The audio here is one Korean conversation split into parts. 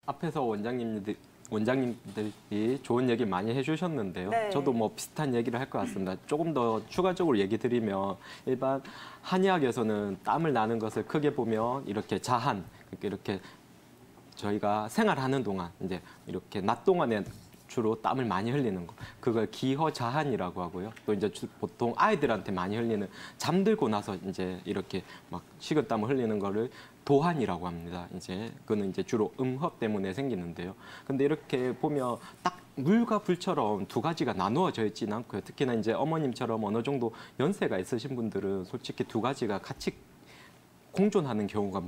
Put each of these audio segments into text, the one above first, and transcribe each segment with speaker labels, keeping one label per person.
Speaker 1: 앞에서 원장님들이 좋은 얘기 많이 해주셨는데요.
Speaker 2: 네.
Speaker 1: 저도 뭐 비슷한 얘기를 할 것 같습니다. 조금 더 추가적으로 얘기 드리면 일반 한의학에서는 땀을 나는 것을 크게 보면 이렇게 자한, 이렇게 저희가 생활하는 동안 이제 이렇게 낮 동안에 주로 땀을 많이 흘리는 거, 그걸 기허자한이라고 하고요. 또 이제 보통 아이들한테 많이 흘리는 잠들고 나서 이제 이렇게 막 식은땀을 흘리는 거를 도한이라고 합니다. 이제 그거는 이제 주로 음허 때문에 생기는데요. 근데 이렇게 보면 딱 물과 불처럼 두 가지가 나누어져 있지는 않고요. 특히나 이제 어머님처럼 어느 정도 연세가 있으신 분들은 솔직히 두 가지가 같이 공존하는 경우가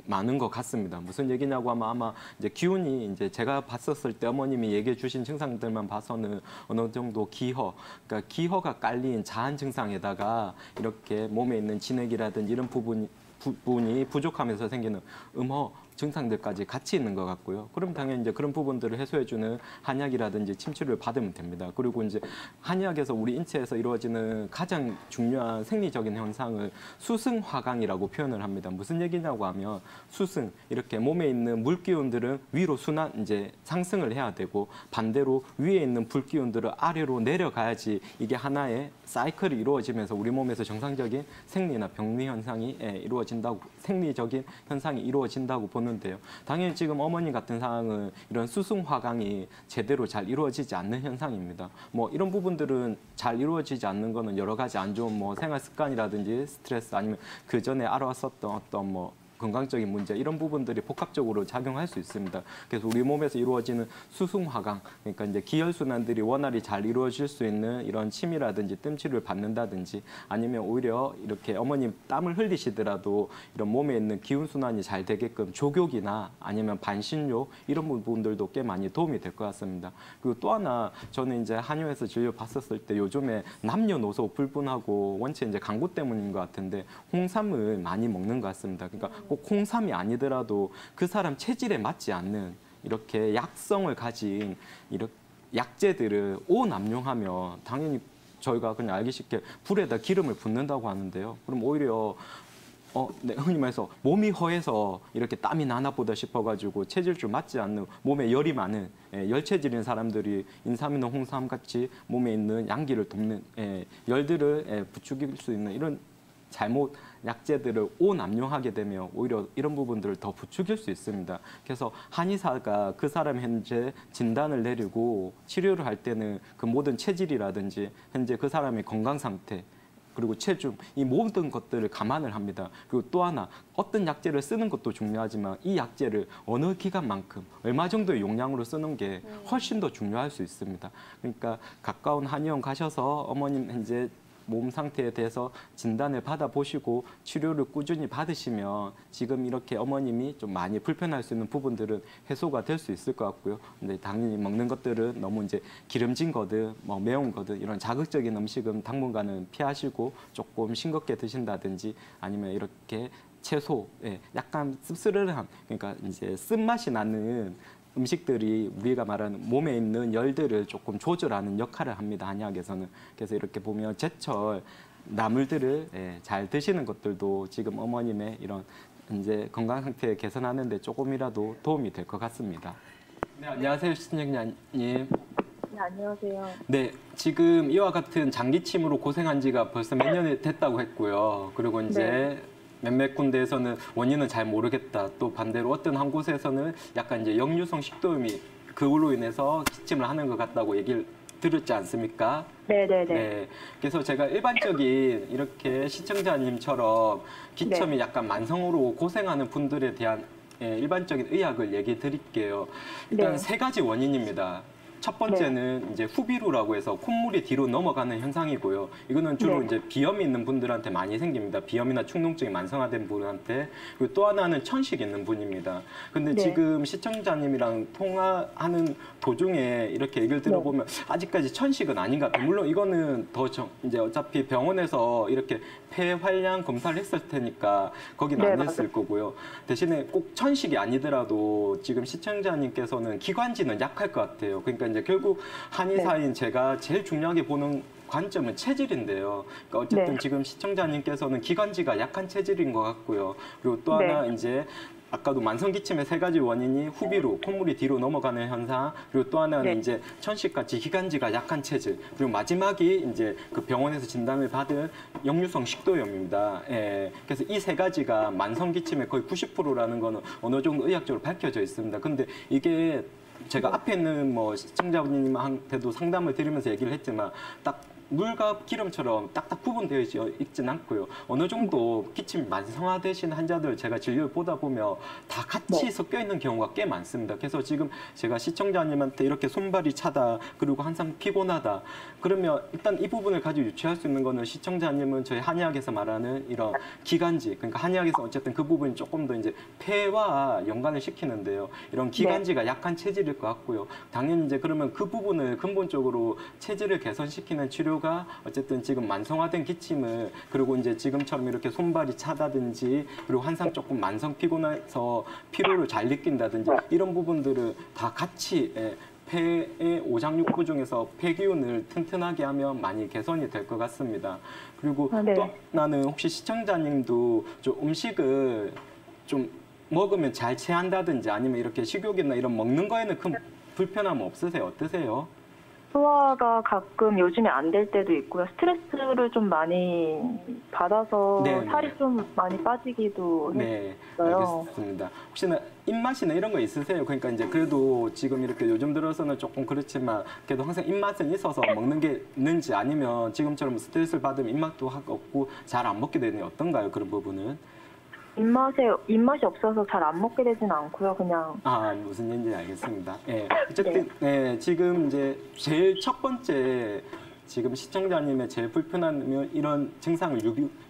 Speaker 1: 많은 것 같습니다. 무슨 얘기냐고 하면 아마 이제 기운이 이제 제가 봤었을 때 어머님이 얘기해 주신 증상들만 봐서는 어느 정도 그러니까 기허가 깔린 자한 증상에다가 이렇게 몸에 있는 진액이라든지 이런 부분이 부족하면서 생기는 음허 증상들까지 같이 있는 것 같고요. 그럼 당연히 이제 그런 부분들을 해소해주는 한약이라든지 침치료를 받으면 됩니다. 그리고 이제 한약에서 우리 인체에서 이루어지는 가장 중요한 생리적인 현상을 수승화강이라고 표현을 합니다. 무슨 얘기냐고 하면 수승, 이렇게 몸에 있는 물기운들은 위로 이제 상승을 해야 되고 반대로 위에 있는 불기운들은 아래로 내려가야지 이게 하나의 사이클이 이루어지면서 우리 몸에서 정상적인 생리나 병리 현상이 이루어진다고, 생리적인 현상이 이루어진다고 보는데요. 당연히 지금 어머니 같은 상황은 이런 수승화강이 제대로 잘 이루어지지 않는 현상입니다. 뭐 이런 부분들은 잘 이루어지지 않는 거는 여러 가지 안 좋은 뭐 생활 습관이라든지 스트레스 아니면 그 전에 알아왔었던 어떤 뭐 건강적인 문제 이런 부분들이 복합적으로 작용할 수 있습니다. 그래서 우리 몸에서 이루어지는 수승화강, 그러니까 이제 기혈순환들이 원활히 잘 이루어질 수 있는 이런 침이라든지 뜸치료를 받는다든지 아니면 오히려 이렇게 어머님 땀을 흘리시더라도 이런 몸에 있는 기운순환이 잘 되게끔 족욕이나 아니면 반신욕 이런 부분들도 꽤 많이 도움이 될 것 같습니다. 그리고 또 하나 저는 이제 한의원에서 진료 봤었을 때 요즘에 남녀노소 불분하고 원체 이제 강구 때문인 것 같은데 홍삼을 많이 먹는 것 같습니다. 그러니까 꼭 홍삼이 아니더라도 그 사람 체질에 맞지 않는 이렇게 약성을 가진 이렇게 약재들을 오남용하면 당연히 저희가 그냥 알기 쉽게 불에다 기름을 붓는다고 하는데요. 그럼 오히려 네, 흔히 말해서 몸이 허해서 이렇게 땀이 나나 보다 싶어가지고 체질줄 맞지 않는 몸에 열이 많은 열체질인 사람들이 인삼이나 홍삼 같이 몸에 있는 양기를 돕는 열들을 부추길 수 있는 이런 잘못 약재들을 오남용하게 되면 오히려 이런 부분들을 더 부추길 수 있습니다. 그래서 한의사가 그 사람 현재 진단을 내리고 치료를 할 때는 그 모든 체질이라든지 현재 그 사람의 건강 상태 그리고 체중 이 모든 것들을 감안을 합니다. 그리고 또 하나 어떤 약재를 쓰는 것도 중요하지만 이 약재를 어느 기간만큼 얼마 정도의 용량으로 쓰는 게 훨씬 더 중요할 수 있습니다. 그러니까 가까운 한의원 가셔서 어머님 현재 몸 상태에 대해서 진단을 받아보시고 치료를 꾸준히 받으시면 지금 이렇게 어머님이 좀 많이 불편할 수 있는 부분들은 해소가 될 수 있을 것 같고요. 근데 당연히 먹는 것들은 너무 이제 기름진 거든 뭐 매운 거든 이런 자극적인 음식은 당분간은 피하시고 조금 싱겁게 드신다든지 아니면 이렇게 채소, 약간 씁쓸한 그러니까 이제 쓴맛이 나는 음식들이 우리가 말하는 몸에 있는 열들을 조금 조절하는 역할을 합니다. 한의학에서는. 그래서 이렇게 보면 제철 나물들을 잘 드시는 것들도 지금 어머님의 이런 이제 건강 상태 개선하는 데 조금이라도 도움이 될 것 같습니다. 네, 안녕하세요, 신영자님.
Speaker 3: 네, 안녕하세요.
Speaker 1: 네, 지금 이와 같은 장기침으로 고생한 지가 벌써 몇 년이 됐다고 했고요. 그리고 이제 몇몇 군데에서는 원인은 잘 모르겠다. 또 반대로 어떤 한 곳에서는 약간 이제 역류성 식도염이 그걸로 인해서 기침을 하는 것 같다고 얘기를 들었지 않습니까?
Speaker 3: 네네네.
Speaker 1: 네. 그래서 제가 일반적인 이렇게 시청자님처럼 기침이 약간 만성으로 고생하는 분들에 대한 일반적인 의학을 얘기해 드릴게요. 일단 세 가지 원인입니다. 첫 번째는 이제 후비루라고 해서 콧물이 뒤로 넘어가는 현상이고요. 이거는 주로 이제 비염이 있는 분들한테 많이 생깁니다. 비염이나 축농증이 만성화된 분한테. 그리고 또 하나는 천식 있는 분입니다. 근데 지금 시청자님이랑 통화하는 도중에 이렇게 얘기를 들어보면 아직까지 천식은 아닌 것 같아요. 물론 이거는 이제 어차피 병원에서 이렇게 폐활량 검사를 했을 테니까 거긴 안 했을 거고요. 대신에 꼭 천식이 아니더라도 지금 시청자님께서는 기관지는 약할 것 같아요. 그러니까 이제 결국 한의사인 제가 제일 중요하게 보는 관점은 체질인데요. 그러니까 어쨌든 지금 시청자님께서는 기관지가 약한 체질인 것 같고요. 그리고 또 하나 이제 아까도 만성 기침의 세 가지 원인이 후비로 콧물이 뒤로 넘어가는 현상, 그리고 또 하나는
Speaker 2: 네.
Speaker 1: 이제 천식같이 기관지가 약한 체질, 그리고 마지막이 이제 그 병원에서 진단을 받은 역류성 식도염입니다. 예. 그래서 이 세 가지가 만성 기침의 거의 90%라는 거는 어느 정도 의학적으로 밝혀져 있습니다. 근데 이게 제가 앞에 있는 뭐 시청자분님한테도 상담을 드리면서 얘기를 했지만 딱 물과 기름처럼 딱딱 구분되어 있진 않고요. 어느 정도 기침이 만성화되신 환자들 제가 진료를 보다 보면 다 같이 섞여 있는 경우가 꽤 많습니다. 그래서 지금 제가 시청자님한테 이렇게 손발이 차다, 그리고 항상 피곤하다, 그러면 일단 이 부분을 가지고 유추할 수 있는 거는 시청자님은 저희 한의학에서 말하는 이런 기관지, 그러니까 한의학에서 어쨌든 그 부분이 조금 더 이제 폐와 연관을 시키는데요. 이런 기관지가 약한 체질일 것 같고요. 당연히 이제 그러면 그 부분을 근본적으로 체질을 개선시키는 치료가 어쨌든 지금 만성화된 기침을, 그리고 이제 지금처럼 이렇게 손발이 차다든지, 그리고 항상 조금 만성 피곤해서 피로를 잘 느낀다든지, 이런 부분들을 다 같이 폐의 오장육부 중에서 폐기운을 튼튼하게 하면 많이 개선이 될 것 같습니다. 그리고
Speaker 3: 네.
Speaker 1: 또 나는 혹시 시청자님도 좀 음식을 좀 먹으면 잘 체한다든지, 아니면 이렇게 식욕이나 이런 먹는 거에는 큰 불편함 없으세요? 어떠세요?
Speaker 3: 소화가 가끔 요즘에 안 될 때도 있고요. 스트레스를 좀 많이 받아서
Speaker 1: 네,
Speaker 3: 살이
Speaker 1: 네.
Speaker 3: 좀 많이 빠지기도
Speaker 1: 네,
Speaker 3: 했어요.
Speaker 1: 알겠습니다. 혹시나 입맛이나 이런 거 있으세요? 그러니까 이제 그래도 지금 이렇게 요즘 들어서는 조금 그렇지만 그래도 항상 입맛은 있어서 먹는 게 있는지, 아니면 지금처럼 스트레스를 받으면 입맛도 없고 잘 안 먹게 되는 어떤가요? 그런 부분은?
Speaker 3: 입맛이 없어서 잘 안 먹게 되진 않고요. 그냥
Speaker 1: 무슨 얘기인지 알겠습니다. 예, 어쨌든 지금 이제 제일 첫 번째 지금 시청자님의 제일 불편한 이런 증상을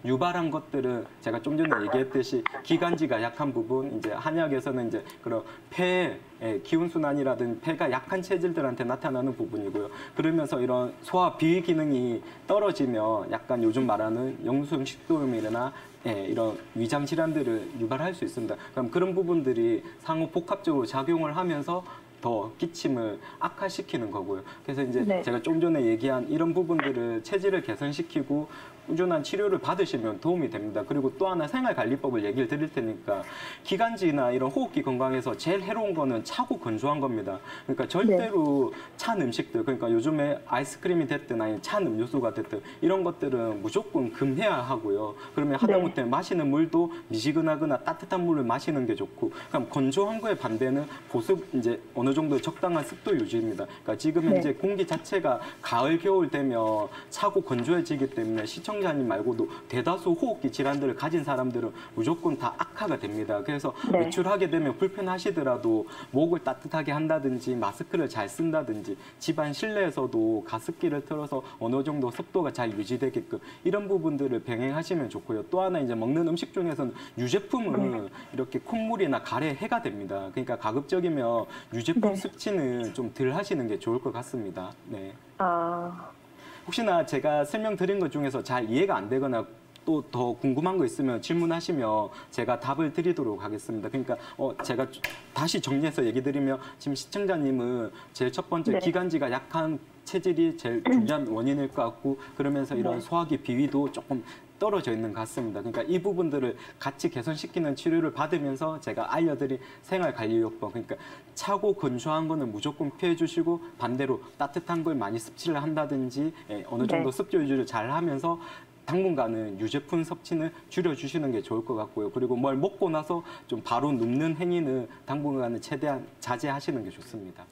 Speaker 1: 유발한 것들은 제가 좀 전에 얘기했듯이 기관지가 약한 부분, 이제 한의학에서는 이제 그런 폐 기운 순환이라든 폐가 약한 체질들한테 나타나는 부분이고요. 그러면서 이런 소화 비위 기능이 떨어지면 약간 요즘 말하는 역류성 식도염이나 이런 위장 질환들을 유발할 수 있습니다. 그럼 그런 부분들이 상호 복합적으로 작용을 하면서 더 기침을 악화시키는 거고요. 그래서 이제
Speaker 3: 네.
Speaker 1: 제가 좀 전에 얘기한 이런 부분들을 체질을 개선시키고 꾸준한 치료를 받으시면 도움이 됩니다. 그리고 또 하나 생활관리법을 얘기를 드릴 테니까, 기관지나 이런 호흡기 건강에서 제일 해로운 거는 차고 건조한 겁니다. 그러니까 절대로 찬 음식들, 그러니까 요즘에 아이스크림이 됐든 아니면 찬 음료수가 됐든 이런 것들은 무조건 금해야 하고요. 그러면 하다못해 마시는 물도 미지근하거나 따뜻한 물을 마시는 게 좋고, 그럼 건조한 거에 반대는 보습, 이제 어느 정도 적당한 습도 유지입니다. 그러니까 지금 현재 공기 자체가 가을 겨울 되면 차고 건조해지기 때문에 시청자님 말고도 대다수 호흡기 질환들을 가진 사람들은 무조건 다 악화가 됩니다. 그래서 외출하게 되면 불편하시더라도 목을 따뜻하게 한다든지 마스크를 잘 쓴다든지, 집안 실내에서도 가습기를 틀어서 어느 정도 습도가 잘 유지되게끔 이런 부분들을 병행하시면 좋고요. 또 하나 이제 먹는 음식 중에서는 유제품은 이렇게 콧물이나 가래에 해가 됩니다. 그러니까 가급적이면 유제품 섭취는 좀 덜 하시는 게 좋을 것 같습니다. 네. 혹시나 제가 설명드린 것 중에서 잘 이해가 안 되거나 또 더 궁금한 거 있으면 질문하시면 제가 답을 드리도록 하겠습니다. 그러니까 제가 다시 정리해서 얘기 드리면, 지금 시청자님은 제일 첫 번째 기관지가 약한 체질이 제일 중요한 원인일 것 같고, 그러면서 이런 소화기 비위도 조금 떨어져 있는 것 같습니다. 그러니까 이 부분들을 같이 개선시키는 치료를 받으면서 제가 알려드린 생활관리요법, 그러니까 차고 건조한 거는 무조건 피해 주시고, 반대로 따뜻한 걸 많이 섭취를 한다든지 어느 정도 습도 유지를 잘 하면서 당분간은 유제품 섭취는 줄여주시는 게 좋을 것 같고요. 그리고 뭘 먹고 나서 좀 바로 눕는 행위는 당분간은 최대한 자제하시는 게 좋습니다.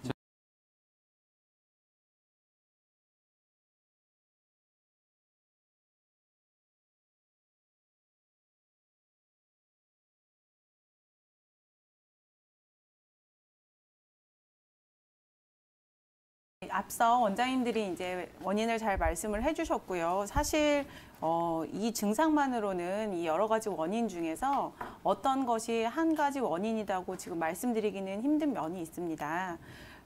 Speaker 4: 앞서 원장님들이 이제 원인을 잘 말씀을 해주셨고요. 사실 이 증상만으로는 이 여러 가지 원인 중에서 어떤 것이 한 가지 원인이라고 지금 말씀드리기는 힘든 면이 있습니다.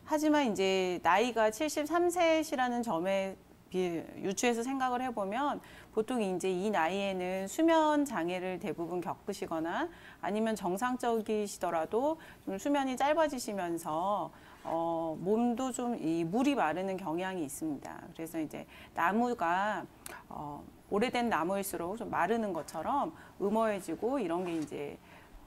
Speaker 4: 하지만 이제 나이가 73세시라는 점에 유추해서 생각을 해보면, 보통 이제 이 나이에는 수면 장애를 대부분 겪으시거나 아니면 정상적이시더라도 좀 수면이 짧아지시면서 몸도 좀 이 물이 마르는 경향이 있습니다. 그래서 이제 나무가 오래된 나무일수록 좀 마르는 것처럼 음어해지고 이런 게 이제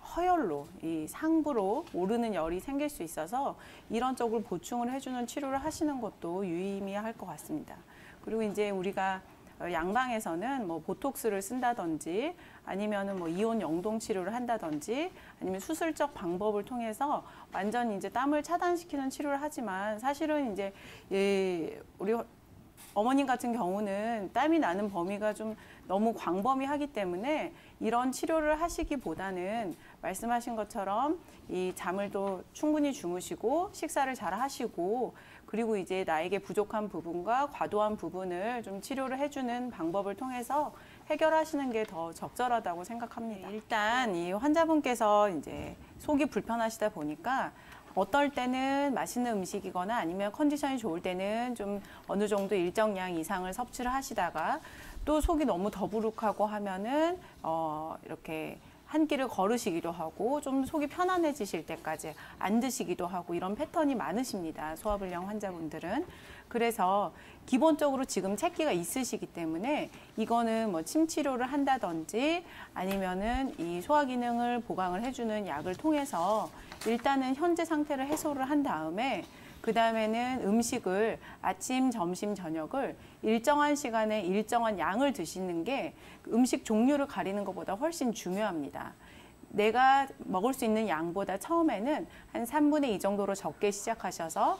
Speaker 4: 허열로 이 상부로 오르는 열이 생길 수 있어서 이런 쪽을 보충을 해주는 치료를 하시는 것도 유의미할 것 같습니다. 그리고 이제 우리가 양방에서는 뭐 보톡스를 쓴다든지 아니면은 뭐 이온 영동 치료를 한다든지 아니면 수술적 방법을 통해서 완전히 이제 땀을 차단시키는 치료를 하지만 사실은 이제 우리 어머님 같은 경우는 땀이 나는 범위가 좀 너무 광범위하기 때문에 이런 치료를 하시기보다는 말씀하신 것처럼 이 잠을 또 충분히 주무시고 식사를 잘 하시고 그리고 이제 나에게 부족한 부분과 과도한 부분을 좀 치료를 해주는 방법을 통해서 해결하시는 게 더 적절하다고 생각합니다. 일단 이 환자분께서 이제 속이 불편하시다 보니까 어떨 때는 맛있는 음식이거나 아니면 컨디션이 좋을 때는 좀 어느 정도 일정량 이상을 섭취를 하시다가 또 속이 너무 더부룩하고 하면은 이렇게 한 끼를 거르시기도 하고 좀 속이 편안해지실 때까지 안 드시기도 하고 이런 패턴이 많으십니다. 소화불량 환자분들은. 그래서 기본적으로 지금 체기가 있으시기 때문에 이거는 뭐 침 치료를 한다든지 아니면은 이 소화 기능을 보강을 해주는 약을 통해서 일단은 현재 상태를 해소를 한 다음에 그 다음에는 음식을 아침, 점심, 저녁을 일정한 시간에 일정한 양을 드시는 게 음식 종류를 가리는 것보다 훨씬 중요합니다. 내가 먹을 수 있는 양보다 처음에는 한 3분의 2 정도로 적게 시작하셔서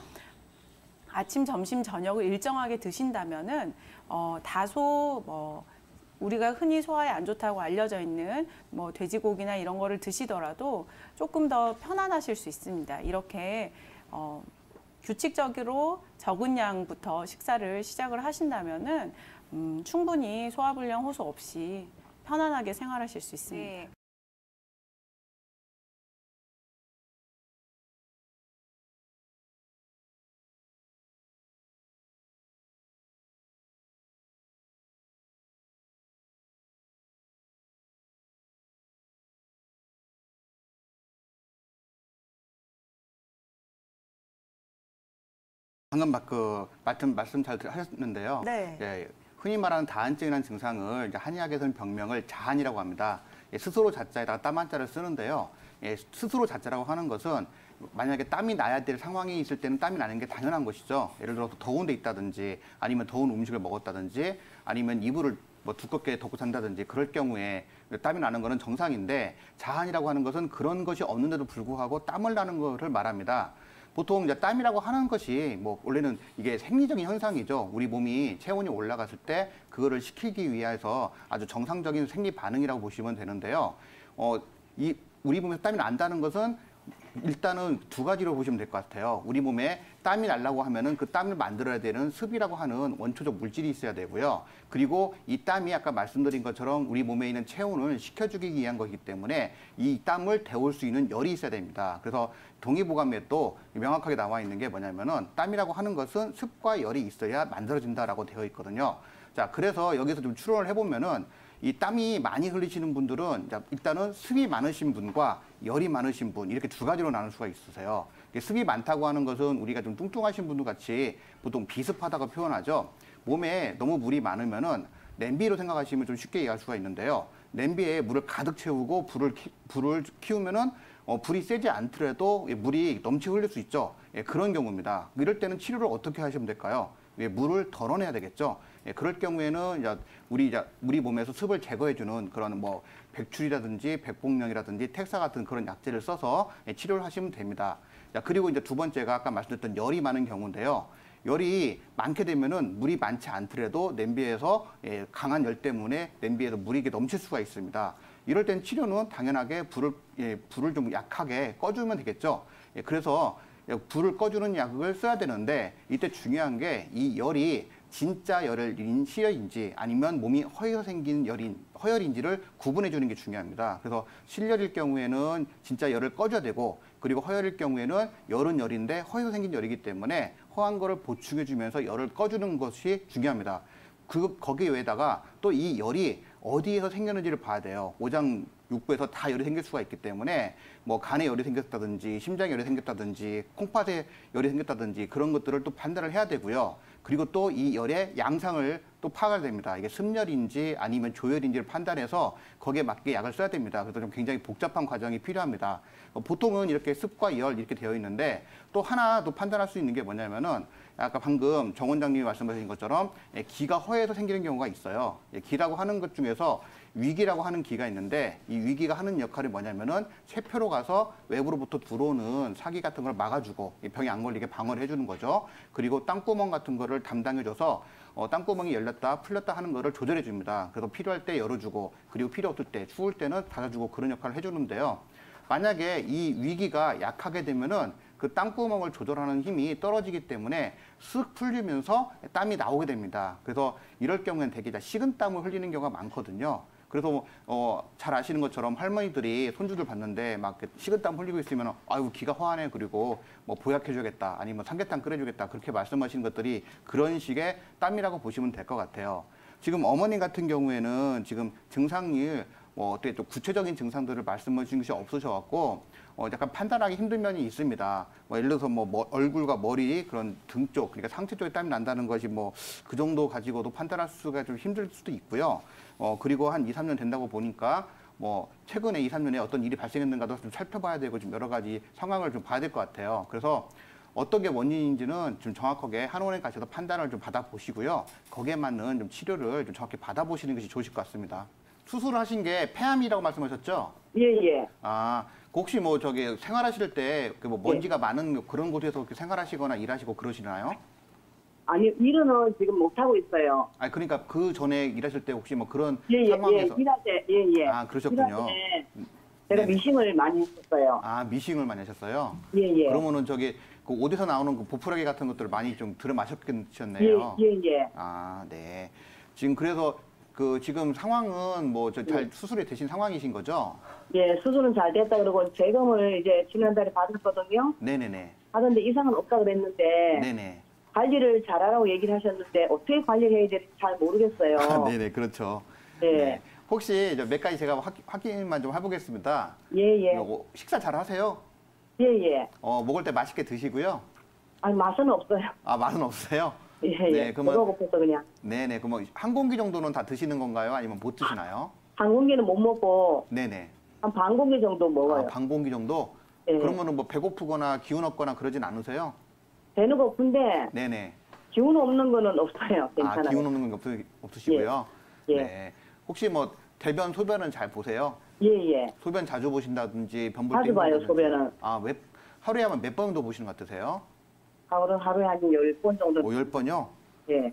Speaker 4: 아침, 점심, 저녁을 일정하게 드신다면은 다소 뭐 우리가 흔히 소화에 안 좋다고 알려져 있는 뭐 돼지고기나 이런 거를 드시더라도 조금 더 편안하실 수 있습니다. 이렇게 규칙적으로 적은 양부터 식사를 시작을 하신다면은 충분히 소화불량 호소 없이 편안하게 생활하실 수 있습니다. 네.
Speaker 2: 방금 말씀 잘 하셨는데요.
Speaker 4: 네.
Speaker 2: 예, 흔히 말하는 다한증이라는 증상을 이제 한의학에서는 병명을 자한이라고 합니다. 예, 스스로 자자에다가 땀 한자를 쓰는데요. 예, 스스로 자자라고 하는 것은 만약에 땀이 나야 될 상황이 있을 때는 땀이 나는 게 당연한 것이죠. 예를 들어서 더운 데 있다든지 아니면 더운 음식을 먹었다든지 아니면 이불을 뭐 두껍게 덮고 잔다든지 그럴 경우에 땀이 나는 것은 정상인데 자한이라고 하는 것은 그런 것이 없는데도 불구하고 땀을 나는 것을 말합니다. 보통 이제 땀이라고 하는 것이 뭐 원래는 이게 생리적인 현상이죠. 우리 몸이 체온이 올라갔을 때 그거를 식히기 위해서 아주 정상적인 생리 반응이라고 보시면 되는데요. 우리 몸에서 땀이 난다는 것은 일단은 두 가지로 보시면 될 것 같아요. 우리 몸에 땀이 나려고 하면은 그 땀을 만들어야 되는 습이라고 하는 원초적 물질이 있어야 되고요. 그리고 이 땀이 아까 말씀드린 것처럼 우리 몸에 있는 체온을 식혀주기 위한 것이기 때문에 이 땀을 데울 수 있는 열이 있어야 됩니다. 그래서 동의보감에 또 명확하게 나와 있는 게 뭐냐면은 땀이라고 하는 것은 습과 열이 있어야 만들어진다라고 되어 있거든요. 자, 그래서 여기서 좀 추론을 해보면은 이 땀이 많이 흘리시는 분들은 일단은 습이 많으신 분과 열이 많으신 분 이렇게 두 가지로 나눌 수가 있으세요. 습이 많다고 하는 것은 우리가 좀 뚱뚱하신 분들 같이 보통 비습하다고 표현하죠. 몸에 너무 물이 많으면은 냄비로 생각하시면 좀 쉽게 이해할 수가 있는데요. 냄비에 물을 가득 채우고 불을 키우면은 불이 세지 않더라도 물이 넘치 흘릴 수 있죠. 예, 그런 경우입니다. 이럴 때는 치료를 어떻게 하시면 될까요? 물을 덜어내야 되겠죠. 예, 그럴 경우에는 우리 몸에서 습을 제거해주는 그런 뭐 백출이라든지 백복령이라든지 텍사 같은 그런 약재를 써서 치료를 하시면 됩니다. 자, 그리고 이제 두 번째가 아까 말씀드렸던 열이 많은 경우인데요. 열이 많게 되면은 물이 많지 않더라도 냄비에서 강한 열 때문에 냄비에서 물이 넘칠 수가 있습니다. 이럴 땐 치료는 당연하게 불을 좀 약하게 꺼주면 되겠죠. 예, 그래서 불을 꺼주는 약을 써야 되는데 이때 중요한 게 이 열이 진짜 열인 실열인지 아니면 몸이 허여서 생긴 허열인지를 구분해 주는 게 중요합니다. 그래서 실열일 경우에는 진짜 열을 꺼줘야 되고 그리고 허열일 경우에는 열은 열인데 허여서 생긴 열이기 때문에 허한 거를 보충해 주면서 열을 꺼주는 것이 중요합니다. 거기 외에다가 또 이 열이 어디에서 생겼는지를 봐야 돼요. 오장 육부에서 다 열이 생길 수가 있기 때문에 뭐 간에 열이 생겼다든지 심장에 열이 생겼다든지 콩팥에 열이 생겼다든지 그런 것들을 또 판단을 해야 되고요. 그리고 또 이 열의 양상을 또 파악이 됩니다. 이게 습열인지 아니면 조열인지를 판단해서 거기에 맞게 약을 써야 됩니다. 그래서 좀 굉장히 복잡한 과정이 필요합니다. 보통은 이렇게 습과 열 이렇게 되어 있는데 또 하나 더 판단할 수 있는 게 뭐냐면은 아까 방금 정 원장님이 말씀하신 것처럼 기가 허해서 생기는 경우가 있어요. 기라고 하는 것 중에서 위기라고 하는 기가 있는데 이 위기가 하는 역할이 뭐냐면은 폐표로 가서 외부로부터 들어오는 사기 같은 걸 막아주고 병이 안 걸리게 방어를 해주는 거죠. 그리고 땅구멍 같은 거를 담당해줘서 땅구멍이 열렸다 풀렸다 하는 거를 조절해 줍니다. 그래서 필요할 때 열어주고 그리고 필요 없을 때 추울 때는 닫아주고 그런 역할을 해주는데요. 만약에 이 위기가 약하게 되면은 그 땅구멍을 조절하는 힘이 떨어지기 때문에 쓱 풀리면서 땀이 나오게 됩니다. 그래서 이럴 경우에는 되게 식은 땀을 흘리는 경우가 많거든요. 그래서 잘 아시는 것처럼 할머니들이 손주들 봤는데 막 식은땀 흘리고 있으면 아유 기가 허하네 그리고 뭐 보약해줘야겠다 아니면 삼계탕 끓여주겠다 그렇게 말씀하시는 것들이 그런 식의 땀이라고 보시면 될 것 같아요. 지금 어머님 같은 경우에는 지금 증상이 어떻게 또 구체적인 증상들을 말씀해 주신 것이 없으셔갖고 약간 판단하기 힘든 면이 있습니다. 예를 들어서 얼굴과 머리 그런 등 쪽, 그러니까 상체 쪽에 땀이 난다는 것이 그 정도 가지고도 판단할 수가 좀 힘들 수도 있고요. 그리고 한 2, 3년 된다고 보니까 최근에 2, 3년에 어떤 일이 발생했는가도 좀 살펴봐야 되고 좀 여러 가지 상황을 좀 봐야 될 것 같아요. 그래서 어떤 게 원인인지는 좀 정확하게 한의원에 가셔서 판단을 좀 받아보시고요. 거기에 맞는 좀 치료를 좀 정확히 받아보시는 것이 좋으실 것 같습니다. 수술하신 게 폐암이라고 말씀하셨죠?
Speaker 3: 예.
Speaker 2: 아, 혹시 생활하실 때 먼지가 많은 그런 곳에서 이렇게 생활하시거나 일하시고 그러시나요?
Speaker 5: 아니, 일은 지금 못하고 있어요.
Speaker 2: 아, 그러니까 그 전에 일하실 때 혹시 그런
Speaker 5: 예,
Speaker 2: 상황에서
Speaker 5: 일할 때,
Speaker 2: 아, 그러셨군요.
Speaker 5: 일할 때 제가
Speaker 2: 네네.
Speaker 5: 미싱을 많이 했었어요.
Speaker 2: 아, 미싱을 많이 하셨어요?
Speaker 5: 예.
Speaker 2: 그러면은 그 옷에서 나오는 그 보풀하게 같은 것들을 많이 좀 들어마셨겠네요.
Speaker 5: 예.
Speaker 2: 아, 네. 지금 그래서 지금 상황은 잘 수술이 되신 상황이신 거죠?
Speaker 5: 예, 수술은 잘 됐다 그러고 재검을 이제 지난달에 받았거든요.
Speaker 2: 네네네.
Speaker 5: 받았는데 이상은 없다 그랬는데
Speaker 2: 네네.
Speaker 5: 관리를 잘하라고 얘기를 하셨는데 어떻게 관리를 해야 될지 잘 모르겠어요.
Speaker 2: 아, 네네, 그렇죠.
Speaker 5: 네.
Speaker 2: 혹시 몇 가지 제가 확인만 좀 해보겠습니다.
Speaker 5: 예.
Speaker 2: 식사 잘 하세요?
Speaker 5: 예.
Speaker 2: 먹을 때 맛있게 드시고요.
Speaker 5: 아니, 맛은 없어요.
Speaker 2: 아, 맛은 없어요?
Speaker 5: 예.
Speaker 2: 네, 그러면
Speaker 5: 배가 고파서 그냥.
Speaker 2: 네네, 그러면 한 공기 정도는 다 드시는 건가요? 아니면 못 드시나요?
Speaker 5: 한 공기는 못 먹고
Speaker 2: 네네.
Speaker 5: 한 반 공기 정도 먹어요.
Speaker 2: 아, 반 공기 정도?
Speaker 5: 예.
Speaker 2: 그러면은 배고프거나 기운 없거나 그러진 않으세요?
Speaker 5: 배는 고픈데
Speaker 2: 네네.
Speaker 5: 기운 없는 거는 없어요. 괜찮아요.
Speaker 2: 아, 기운 없는 건 없으시고요.
Speaker 5: 예.
Speaker 2: 네. 혹시 대변, 소변은 잘 보세요?
Speaker 5: 예.
Speaker 2: 소변 자주 보신다든지 변볼 때
Speaker 5: 자주 봐요,
Speaker 2: 힘들다든지.
Speaker 5: 소변은.
Speaker 2: 아, 하루에 하면 몇 번 정도 보시는 것 같으세요?
Speaker 5: 하루에 한 10번 정도.
Speaker 2: 10번요?
Speaker 5: 예.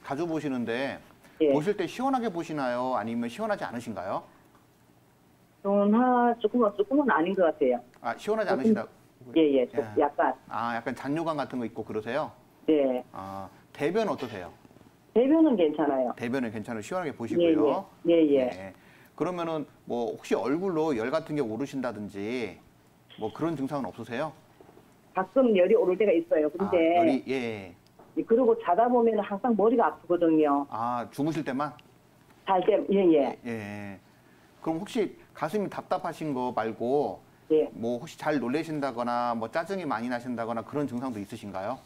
Speaker 2: 자주 보시는데
Speaker 5: 예.
Speaker 2: 보실 때 시원하게 보시나요? 아니면 시원하지 않으신가요?
Speaker 5: 조금은 아닌 것 같아요.
Speaker 2: 아, 시원하지 않으시다.
Speaker 5: 예. 약간.
Speaker 2: 아, 약간 잔뇨감 같은 거 있고 그러세요?
Speaker 5: 네.
Speaker 2: 아, 대변 어떠세요?
Speaker 5: 대변은 괜찮아요.
Speaker 2: 대변은 괜찮아요. 시원하게 보시고요.
Speaker 5: 예.
Speaker 2: 네. 그러면은 혹시 얼굴로 열 같은 게 오르신다든지 그런 증상은 없으세요?
Speaker 5: 가끔 열이 오를 때가 있어요. 근데
Speaker 2: 열이 예.
Speaker 5: 그러고 자다 보면 항상 머리가 아프거든요.
Speaker 2: 아, 주무실 때만?
Speaker 5: 잘 때, 예.
Speaker 2: 예. 그럼 혹시 가슴이 답답하신 거 말고
Speaker 5: 예.
Speaker 2: 혹시 잘 놀래신다거나 짜증이 많이 나신다거나 그런 증상도 있으신가요?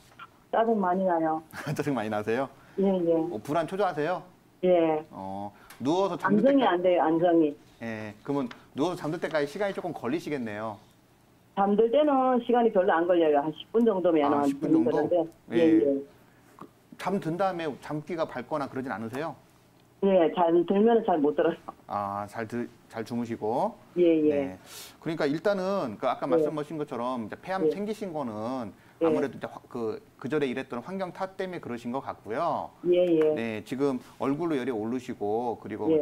Speaker 5: 짜증 많이 나요.
Speaker 2: 짜증 많이 나세요?
Speaker 5: 예.
Speaker 2: 불안 초조하세요?
Speaker 5: 예.
Speaker 2: 누워서 잠들
Speaker 5: 안정이
Speaker 2: 때까지
Speaker 5: 안 돼요, 안정이.
Speaker 2: 예. 그러면 누워서 잠들 때까지 시간이 조금 걸리시겠네요.
Speaker 5: 잠들 때는 시간이 별로 안 걸려요. 한 10분 정도면.
Speaker 2: 아, 10분 정도?
Speaker 5: 되는데.
Speaker 2: 예.
Speaker 5: 예.
Speaker 2: 잠든 다음에 잠귀가 밝거나 그러진 않으세요?
Speaker 5: 예, 잘 들면 잘 못 들어요.
Speaker 2: 아, 잘 주무시고.
Speaker 5: 예.
Speaker 2: 네. 그러니까 일단은 아까 말씀하신 것처럼 이제 폐암
Speaker 5: 예.
Speaker 2: 생기신 거는
Speaker 5: 예.
Speaker 2: 아무래도 이제 그 전에 일했던 환경 탓 때문에 그러신 것 같고요.
Speaker 5: 예.
Speaker 2: 네, 지금 얼굴로 열이 오르시고 그리고
Speaker 5: 예.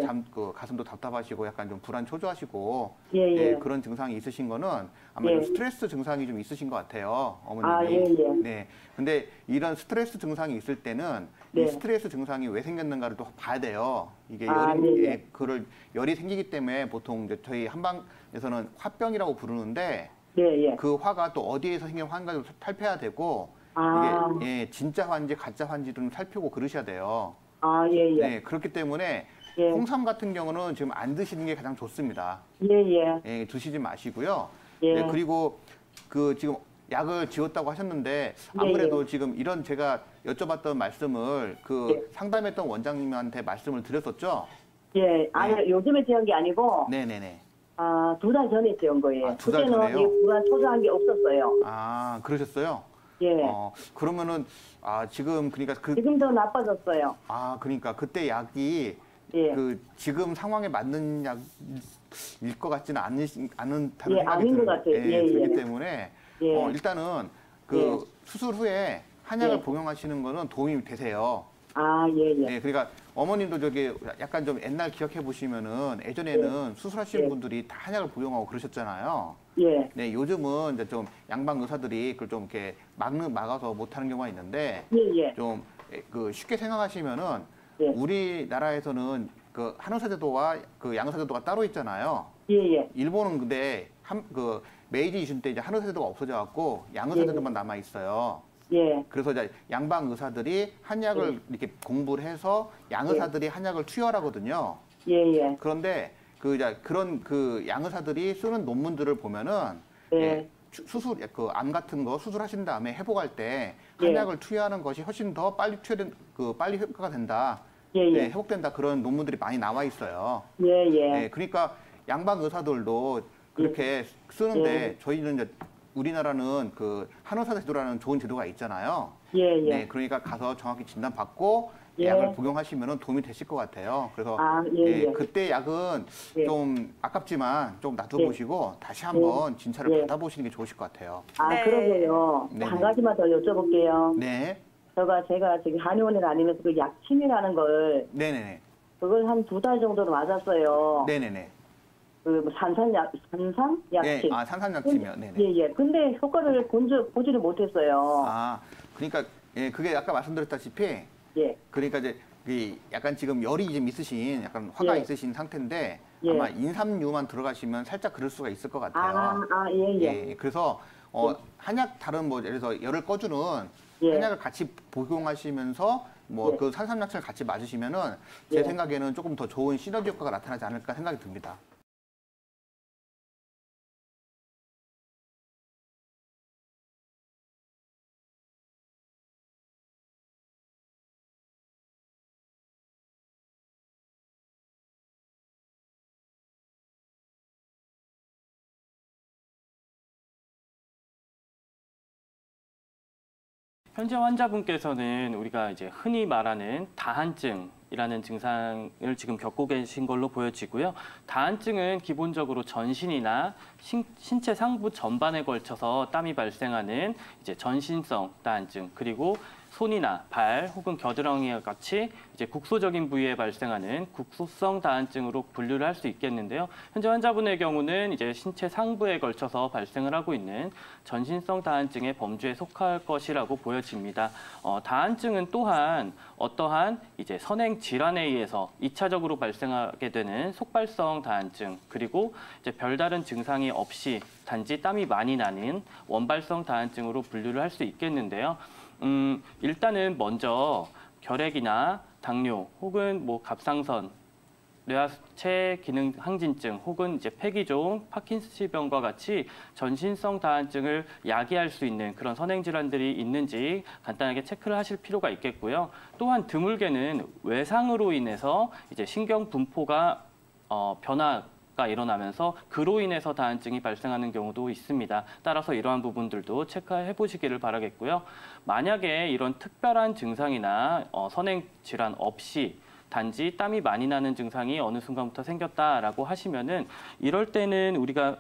Speaker 2: 가슴도 답답하시고 약간 좀 불안 초조하시고
Speaker 5: 예.
Speaker 2: 네, 그런 증상이 있으신 거는 아무래도
Speaker 5: 예.
Speaker 2: 스트레스 증상이 좀 있으신 것 같아요, 어머님이.
Speaker 5: 아, 예.
Speaker 2: 네. 근데 이런 스트레스 증상이 있을 때는
Speaker 5: 네.
Speaker 2: 이 스트레스 증상이 왜 생겼는가를 또 봐야 돼요. 이게
Speaker 5: 아, 네.
Speaker 2: 열이 생기기 때문에 보통 이제 저희 한방에서는 화병이라고 부르는데
Speaker 5: 예.
Speaker 2: 그 화가 또 어디에서 생긴 화인가를 살펴야 되고
Speaker 5: 아.
Speaker 2: 이게 진짜 화인지 가짜 화인지를 살피고 그러셔야 돼요.
Speaker 5: 아, 예.
Speaker 2: 네, 그렇기 때문에
Speaker 5: 예.
Speaker 2: 홍삼 같은 경우는 지금 안 드시는 게 가장 좋습니다.
Speaker 5: 예.
Speaker 2: 예, 드시지 마시고요.
Speaker 5: 예.
Speaker 2: 네, 그리고 지금 약을 지웠다고 하셨는데 아무래도 지금 이런 제가 여쭤봤던 말씀을 그 상담했던 원장님한테 말씀을 드렸었죠?
Speaker 5: 예, 아니 요즘에 지은 게 아니고
Speaker 2: 네네네.
Speaker 5: 2달 전에 지은 거예요.
Speaker 2: 아, 2달
Speaker 5: 그때는
Speaker 2: 전에요?
Speaker 5: 이 구가 초조한 게 없었어요.
Speaker 2: 아, 그러셨어요?
Speaker 5: 예,
Speaker 2: 그러면은 지금 그러니까
Speaker 5: 지금도 나빠졌어요.
Speaker 2: 그러니까 그때 약이
Speaker 5: 예,
Speaker 2: 그 지금 상황에 맞는 약일 것 같지는 않다는
Speaker 5: 예,
Speaker 2: 생각이
Speaker 5: 아닌 것 같아요. 예,
Speaker 2: 들기
Speaker 5: 예.
Speaker 2: 때문에
Speaker 5: 예.
Speaker 2: 일단은 그
Speaker 5: 예.
Speaker 2: 수술 후에 한약을
Speaker 5: 예.
Speaker 2: 복용하시는 거는 도움이 되세요.
Speaker 5: 예, 예.
Speaker 2: 네, 그러니까 어머님도 저기 약간 좀 옛날 기억해 보시면은 예전에는 수술하시는
Speaker 5: 예.
Speaker 2: 분들이 다 한약을 복용하고 그러셨잖아요.
Speaker 5: 예,
Speaker 2: 네, 요즘은 이제 좀 양방 의사들이 그걸 좀 이렇게 막아서 못하는 경우가 있는데
Speaker 5: 예, 예.
Speaker 2: 좀 그 쉽게 생각하시면은
Speaker 5: 예.
Speaker 2: 우리나라에서는 그 한의사 제도와 그 양의사 제도가 따로 있잖아요.
Speaker 5: 예, 예.
Speaker 2: 일본은 근데 그 메이지 이슈 때 이제 한의사 제도가 없어져 갖고 양의사
Speaker 5: 예.
Speaker 2: 제도만 남아 있어요.
Speaker 5: 예,
Speaker 2: 그래서 이제 양방 의사들이 한약을 이렇게 공부를 해서 양의사들이 한약을 투여하거든요.
Speaker 5: 예, 예.
Speaker 2: 그런데 그 이제 그런 그 양의사들이 쓰는 논문들을 보면은
Speaker 5: 예.
Speaker 2: 수술 그 암 같은 거 수술하신 다음에 회복할 때
Speaker 5: 예.
Speaker 2: 한약을 투여하는 것이 훨씬 더 빨리 빨리 효과가 된다.
Speaker 5: 예, 예.
Speaker 2: 네, 회복된다 그런 논문들이 많이 나와 있어요.
Speaker 5: 예, 예.
Speaker 2: 네, 그러니까 양방 의사들도 그렇게 쓰는데 저희는 이제 우리나라는 그 한의사 제도라는 좋은 제도가 있잖아요.
Speaker 5: 예, 예.
Speaker 2: 네, 그러니까 가서 정확히 진단 받고
Speaker 5: 예.
Speaker 2: 약을 복용하시면 도움이 되실 것 같아요. 그래서
Speaker 5: 예, 예.
Speaker 2: 그때 약은
Speaker 5: 예.
Speaker 2: 좀 아깝지만 좀 놔둬보시고 다시 한번 진찰을
Speaker 5: 예.
Speaker 2: 받아보시는 게 좋으실 것 같아요.
Speaker 4: 네.
Speaker 5: 그러고요.
Speaker 2: 네.
Speaker 5: 한 가지만 더 여쭤볼게요.
Speaker 2: 네,
Speaker 5: 제가 저기 한의원에 다니면서 그 약침이라는 걸,
Speaker 2: 네네네,
Speaker 5: 그걸 한 2달 정도로 맞았어요.
Speaker 2: 네네네.
Speaker 5: 그 산산
Speaker 2: 네,
Speaker 5: 약침.
Speaker 2: 산산약침이요. 네네.
Speaker 5: 예, 예. 근데 효과를 보지를 못했어요.
Speaker 2: 그러니까 그게 아까 말씀드렸다시피
Speaker 5: 예.
Speaker 2: 그러니까 이제 약간 지금 열이 좀 있으신 약간 화가
Speaker 5: 예.
Speaker 2: 있으신 상태인데
Speaker 5: 예.
Speaker 2: 아마 인삼류만 들어가시면 살짝 그럴 수가 있을 것 같아요.
Speaker 5: 예, 예.
Speaker 2: 예, 그래서 한약 다른 뭐 예를 들어서 열을 꺼주는
Speaker 5: 예.
Speaker 2: 한약을 같이 복용하시면서 뭐
Speaker 5: 예.
Speaker 2: 그 산삼약침을 같이 맞으시면은 제
Speaker 5: 예.
Speaker 2: 생각에는 조금 더 좋은 시너지 효과가 나타나지 않을까 생각이 듭니다.
Speaker 6: 현재 환자분께서는 우리가 이제 흔히 말하는 다한증이라는 증상을 지금 겪고 계신 걸로 보여지고요. 다한증은 기본적으로 전신이나 신체 상부 전반에 걸쳐서 땀이 발생하는 이제 전신성 다한증, 그리고 손이나 발 혹은 겨드랑이와 같이 이제 국소적인 부위에 발생하는 국소성 다한증으로 분류를 할 수 있겠는데요. 현재 환자분의 경우는 이제 신체 상부에 걸쳐서 발생을 하고 있는 전신성 다한증의 범주에 속할 것이라고 보여집니다. 다한증은 또한 어떠한 이제 선행 질환에 의해서 2차적으로 발생하게 되는 속발성 다한증, 그리고 이제 별다른 증상이 없이 단지 땀이 많이 나는 원발성 다한증으로 분류를 할 수 있겠는데요. 일단은 먼저 결핵이나 당뇨 혹은 뭐 갑상선, 뇌하체 기능 항진증 혹은 이제 폐기종, 파킨슨병과 같이 전신성 다한증을 야기할 수 있는 그런 선행 질환들이 있는지 간단하게 체크를 하실 필요가 있겠고요. 또한 드물게는 외상으로 인해서 이제 신경 분포가 변화가 일어나면서 그로 인해서 다한증이 발생하는 경우도 있습니다. 따라서 이러한 부분들도 체크해 보시기를 바라겠고요. 만약에 이런 특별한 증상이나 선행 질환 없이 단지 땀이 많이 나는 증상이 어느 순간부터 생겼다라고 하시면은 이럴 때는 우리가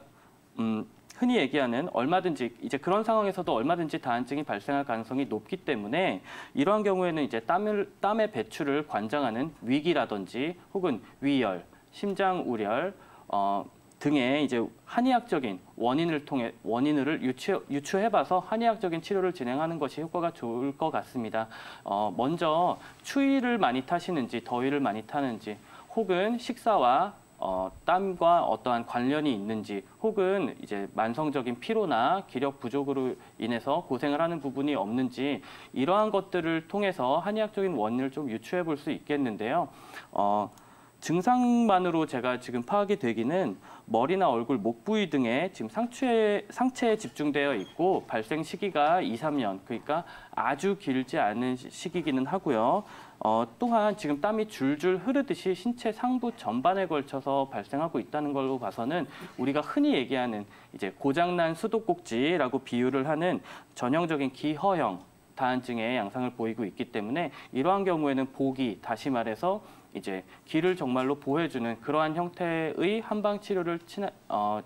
Speaker 6: 흔히 얘기하는 얼마든지 이제 그런 상황에서도 얼마든지 다한증이 발생할 가능성이 높기 때문에 이러한 경우에는 이제 땀의 배출을 관장하는 위기라든지 혹은 위열, 심장 우열 등의 이제 한의학적인 원인을 유추해봐서 한의학적인 치료를 진행하는 것이 효과가 좋을 것 같습니다. 먼저 추위를 많이 타시는지 더위를 많이 타는지 혹은 식사와 땀과 어떠한 관련이 있는지 혹은 이제 만성적인 피로나 기력 부족으로 인해서 고생을 하는 부분이 없는지 이러한 것들을 통해서 한의학적인 원인을 좀 유추해 볼 수 있겠는데요. 증상만으로 제가 지금 파악이 되기는 머리나 얼굴, 목 부위 등에 지금 상체에 집중되어 있고 발생 시기가 2, 3년, 그러니까 아주 길지 않은 시기기는 하고요. 또한 지금 땀이 줄줄 흐르듯이 신체 상부 전반에 걸쳐서 발생하고 있다는 걸로 봐서는 우리가 흔히 얘기하는 이제 고장난 수도꼭지라고 비유를 하는 전형적인 기허형 다한증의 양상을 보이고 있기 때문에 이러한 경우에는 보기, 다시 말해서 이제 기를 정말로 보호해주는 그러한 형태의 한방 치료를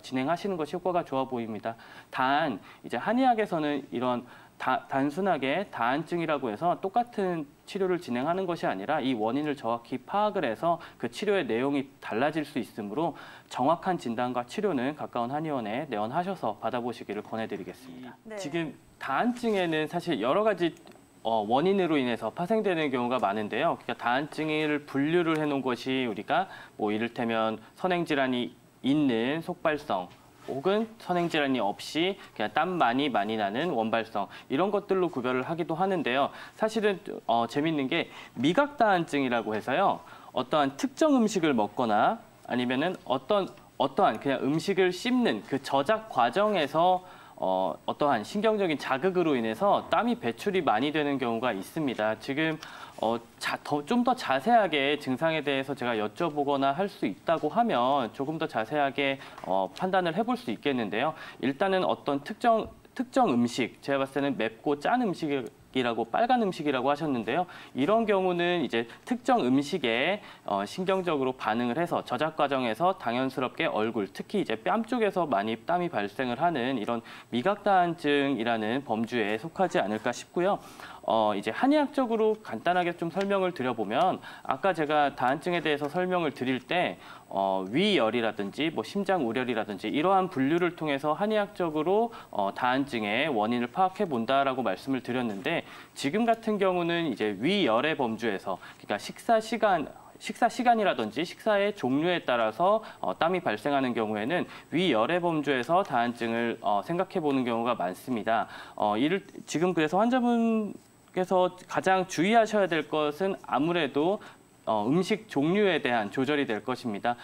Speaker 6: 진행하시는 것이 효과가 좋아 보입니다. 단 이제 한의학에서는 이런 단순하게 다한증이라고 해서 똑같은 치료를 진행하는 것이 아니라 이 원인을 정확히 파악을 해서 그 치료의 내용이 달라질 수 있으므로 정확한 진단과 치료는 가까운 한의원에 내원하셔서 받아보시기를 권해드리겠습니다.
Speaker 4: 네.
Speaker 6: 지금 다한증에는 사실 여러 가지 원인으로 인해서 파생되는 경우가 많은데요. 그러니까 다한증을 분류를 해놓은 것이 우리가 뭐 이를테면 선행질환이 있는 속발성, 혹은 선행질환이 없이 그냥 땀 많이 나는 원발성 이런 것들로 구별을 하기도 하는데요. 사실은 재밌는 게 미각다한증이라고 해서요. 어떠한 특정 음식을 먹거나 아니면은 어떠한 그냥 음식을 씹는 그 저작 과정에서 어떠한 신경적인 자극으로 인해서 땀이 배출이 많이 되는 경우가 있습니다. 지금 좀 더 자세하게 증상에 대해서 제가 여쭤보거나 할 수 있다고 하면 조금 더 자세하게 판단을 해볼 수 있겠는데요. 일단은 어떤 특정 음식, 제가 봤을 때는 맵고 짠 음식이라고 빨간 음식이라고 하셨는데요. 이런 경우는 이제 특정 음식에 신경적으로 반응을 해서 저작 과정에서 당연스럽게 얼굴, 특히 이제 뺨 쪽에서 많이 땀이 발생을 하는 이런 미각다한증이라는 범주에 속하지 않을까 싶고요. 이제 한의학적으로 간단하게 좀 설명을 드려보면 아까 제가 다한증에 대해서 설명을 드릴 때 위열이라든지 뭐 심장 우열이라든지 이러한 분류를 통해서 한의학적으로 다한증의 원인을 파악해 본다라고 말씀을 드렸는데 지금 같은 경우는 이제 위열의 범주에서 그러니까 식사 시간이라든지 식사의 종류에 따라서 땀이 발생하는 경우에는 위열의 범주에서 다한증을 생각해 보는 경우가 많습니다. 지금 그래서 환자분께서 가장 주의하셔야 될 것은 아무래도 음식 종류에 대한 조절이 될 것입니다.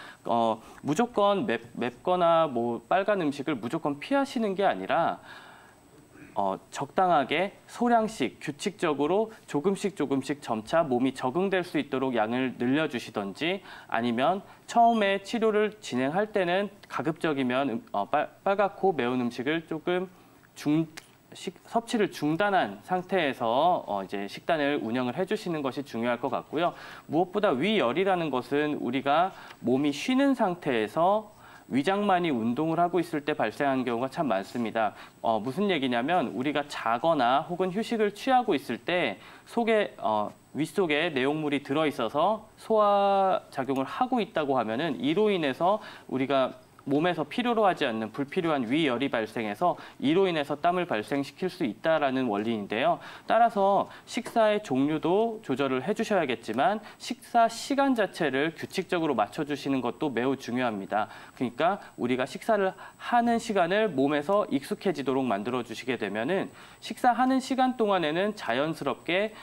Speaker 6: 무조건 맵거나 뭐 빨간 음식을 무조건 피하시는 게 아니라 적당하게 소량씩 규칙적으로 조금씩 점차 몸이 적응될 수 있도록 양을 늘려주시던지 아니면 처음에 치료를 진행할 때는 가급적이면 빨갛고 매운 음식을 조금 섭취를 중단한 상태에서 이제 식단을 운영을 해주시는 것이 중요할 것 같고요. 무엇보다 위열이라는 것은 우리가 몸이 쉬는 상태에서 위장만이 운동을 하고 있을 때 발생하는 경우가 참 많습니다. 무슨 얘기냐면 우리가 자거나 혹은 휴식을 취하고 있을 때 윗속에 내용물이 들어있어서 소화작용을 하고 있다고 하면은 이로 인해서 우리가 몸에서 필요로 하지 않는 불필요한 위열이 발생해서 이로 인해서 땀을 발생시킬 수 있다라는 원리인데요. 따라서 식사의 종류도 조절을 해주셔야겠지만 식사 시간 자체를 규칙적으로 맞춰주시는 것도 매우 중요합니다. 그러니까 우리가 식사를 하는 시간을 몸에서 익숙해지도록 만들어주시게 되면은 식사하는 시간 동안에는 자연스럽게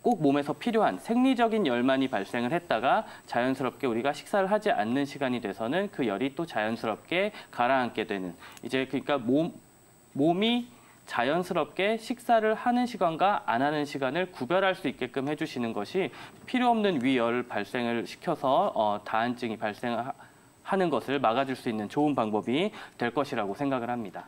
Speaker 6: 꼭 몸에서 필요한 생리적인 열만이 발생을 했다가 자연스럽게 우리가 식사를 하지 않는 시간이 돼서는 그 열이 또 자연스럽게 가라앉게 되는 이제 그러니까 몸이 자연스럽게 식사를 하는 시간과 안 하는 시간을 구별할 수 있게끔 해주시는 것이 필요 없는 위열 발생을 시켜서 다한증이 발생하는 것을 막아줄 수 있는 좋은 방법이 될 것이라고 생각을 합니다.